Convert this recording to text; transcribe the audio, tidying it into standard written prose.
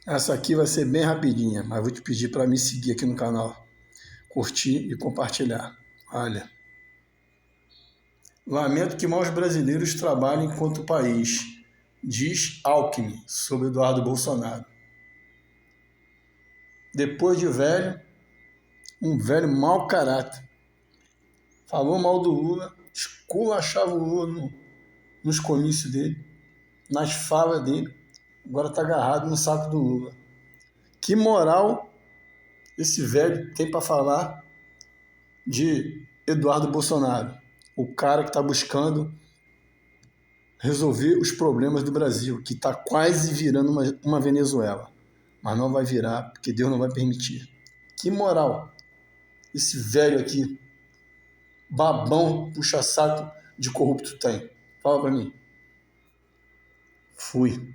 Essa aqui vai ser bem rapidinha, mas vou te pedir para me seguir aqui no canal, curtir e compartilhar. Olha, lamento que maus brasileiros trabalhem contra o país, diz Alckmin sobre Eduardo Bolsonaro. Depois de velho, um velho mau caráter. Falou mal do Lula, esculachava o Lula nos comícios dele, nas falas dele, agora está agarrado no saco do Lula. Que moral esse velho tem para falar de Eduardo Bolsonaro, o cara que está buscando resolver os problemas do Brasil, que está quase virando uma Venezuela, mas não vai virar porque Deus não vai permitir. Que moral esse velho aqui, babão, puxa-saco de corrupto tem? Fala para mim. Fui.